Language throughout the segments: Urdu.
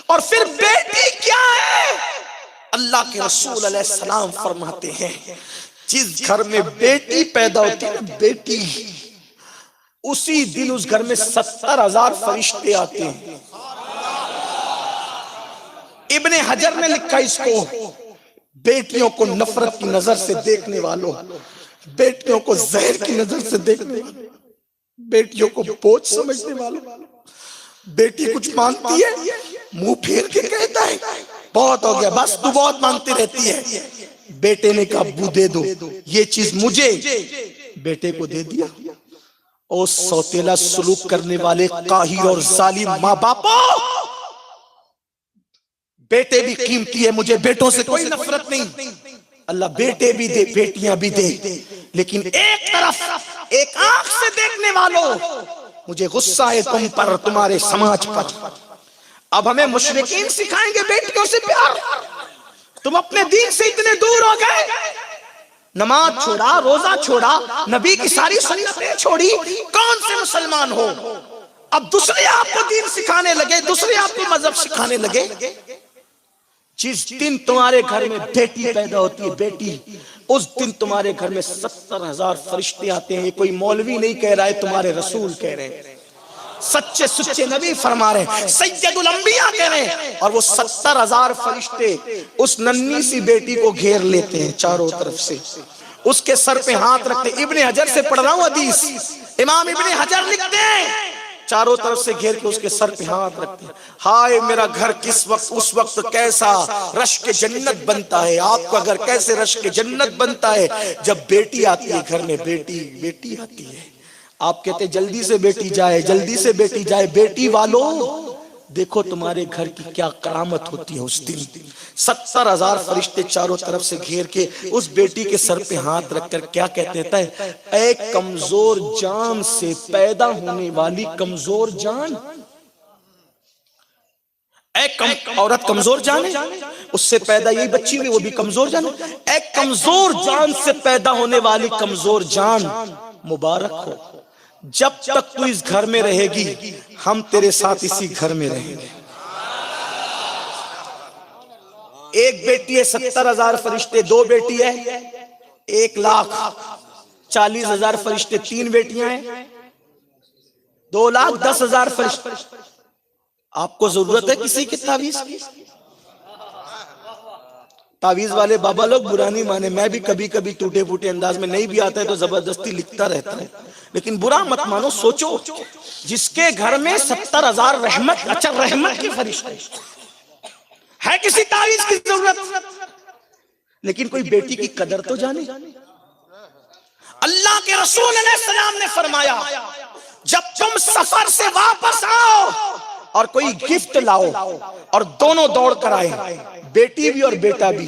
اور پھر بیٹی کیا ہے؟ اللہ کے رسول علیہ السلام فرماتے ہیں جس گھر میں بیٹی پیدا ہوتی ہے بیٹی، اسی دن اس گھر میں 70,000 فرشتے آتے ہیں۔ ابن حجر نے لکھا اس کو، بیٹیوں کو نفرت کی نظر سے دیکھنے والوں، بیٹیوں کو زہر کی نظر سے دیکھنے والوں، بیٹیوں کو بوجھ سمجھنے والوں، بیٹی کچھ مانتی ہے منہ پھیر کے کہتا ہے بہت ہو گیا بس تو بہت مانتی رہتی ہے، بیٹے نے کہا ابو دے دو یہ چیز مجھے، بیٹے کو دے دیا۔ او سوتیلا سلوک کرنے والے قاہر اور ظالم ماں باپوں، بیٹے بھی قیمتی ہے، مجھے بیٹوں سے کوئی نفرت نہیں، اللہ بیٹے بھی دے بیٹیاں بھی دے، لیکن ایک طرف ایک آنکھ سے دیکھنے والوں مجھے غصہ ہے تم پر، تمہارے سماج پر۔ اب ہمیں مشرکین سکھائیں گے بیٹیوں سے پیار، تم اپنے دین سے اتنے دور ہو گئے، نماز چھوڑا، روزہ چھوڑا، نبی کی ساری سنتیں چھوڑی، کون سے مسلمان ہو؟ اب دوسرے آپ کو دین سکھانے لگے، دوسرے آپ کو مذہب سکھانے لگے۔ جس دن تمہارے گھر میں بیٹی پیدا ہوتی ہے بیٹی، اس دن تمہارے گھر میں 70,000 فرشتے آتے ہیں۔ یہ کوئی مولوی نہیں کہہ رہا ہے، تمہارے رسول کہہ رہے ہیں، سچے سچے نبی فرما رہے ہیں، سید الانبیاء کہہ رہے ہیں، اور وہ 70,000 فرشتے اس ننھی سی بیٹی کو گھیر لیتے ہیں چاروں طرف سے، اس کے سر پہ ہاتھ رکھتے ہیں۔ ابن حجر سے پڑھ رہا ہوں حدیث، امام ابن حجر لکھتے ہیں چاروں طرف سے گھیر کے اس کے سر پہ ہاتھ رکھتے ہیں، ہائے میرا گھر کس وقت اس وقت کیسا رشک جنت بنتا ہے، آپ کا گھر کیسے رشک جنت بنتا ہے جب بیٹی آتی ہے گھر میں، بیٹی آتی ہے۔ آپ کہتے جلدی سے بیٹی جائے، جلدی سے بیٹی جائے، بیٹی والوں دیکھو تمہارے گھر کی کیا کرامت ہوتی ہے اس دن۔ 70,000 فرشتے چاروں طرف سے گھیر کے اس بیٹی کے سر پہ ہاتھ رکھ کر کیا کہتے ہیں؟ اے کمزور جان سے پیدا ہونے والی کمزور جان، عورت کمزور جان ہے، اس سے پیدا یہی بچی ہوئی وہ بھی کمزور جان ہے، اے کمزور جان سے پیدا ہونے والی کمزور جان مبارک ہو، جب تک تو اس گھر میں رہے گی ہم تیرے ساتھ اسی گھر میں رہیں گے۔ ایک بیٹی ہے 70,000 فرشتے، دو بیٹی ہے 1,40,000 فرشتے، تین بیٹیاں ہیں 2,10,000 فرشتے۔ آپ کو ضرورت ہے کسی کی تعویذ کی؟ تعویذ والے بابا لوگ برا نہیں مانے، میں بھی کبھی کبھی ٹوٹے پھوٹے انداز میں نہیں بھی آتا ہے تو زبردستی لکھتا رہتا ہے، لیکن برا مت مانو، سوچو جس کے گھر میں 70,000 رحمت، اچھا رحمت کی فرشتے ہے، کسی تعویذ کی ضرورت؟ لیکن کوئی بیٹی کی قدر تو جانے۔ اللہ کے رسول علیہ السلام نے فرمایا جب تم سفر سے واپس آؤ اور کوئی گفٹ لاؤ اور دونوں دوڑ کر آئے، بیٹی بھی اور بیٹا بھی،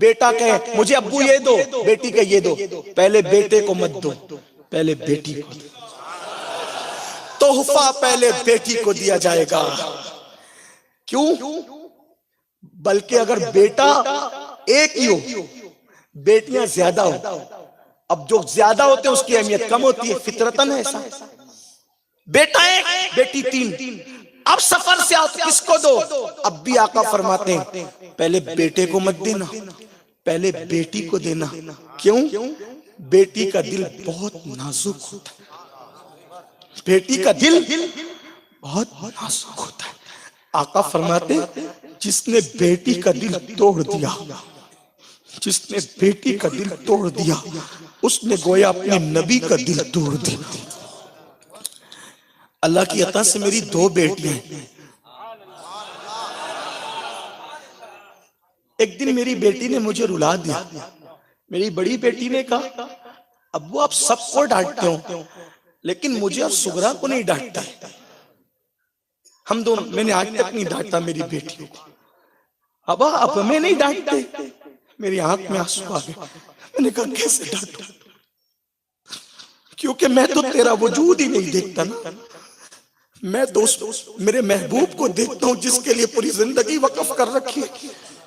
بیٹا کہے مجھے ابو یہ دو، بیٹی کہے یہ دو، پہلے بیٹے کو مت دو، پہلے بیٹی کو دو، تحفہ پہلے بیٹی کو دیا جائے گا۔ کیوں؟ بلکہ اگر بیٹا ایک ہی ہو بیٹیاں زیادہ ہو، اب جو زیادہ ہوتے ہیں اس کی اہمیت کم ہوتی ہے، فطرتاً ایسا، بیٹا ایک بیٹی تین، اب سفر سے آؤ تو کس کو دو؟ اب بھی آقا فرماتے ہیں پہلے بیٹے کو مت دینا، پہلے بیٹی کو دینا۔ کیوں؟ بیٹی کا دل بہت نازک ہوتا ہے، بیٹی کا دل بہت نازک ہوتا ہے۔ آقا فرماتے ہیں جس نے بیٹی کا دل توڑ دیا، جس نے بیٹی کا دل توڑ دیا اس نے گویا اپنے نبی کا دل توڑ دیا۔ اللہ کی عطا سے میری دو بیٹیاں ہیں، ایک دن میری بیٹی نے مجھے رلا دیا، میری بڑی بیٹی نے کہا ابو آپ سب کو ڈانٹتے ہو لیکن مجھے اور سغرا کو نہیں ڈانٹتا، ہم دونوں، میں نے آج تک نہیں ڈانٹا میری بیٹیوں کو، ابا اب ہمیں نہیں ڈانٹتے، میری آنکھ میں آنسو آ گئے، میں نے کہا کیسے ڈانٹوں، کیونکہ میں تو تیرا وجود ہی نہیں دیکھتا نا، میں تو میرے محبوب کو دیکھتا ہوں جس کے لیے پوری زندگی وقف کر رکھی ہے۔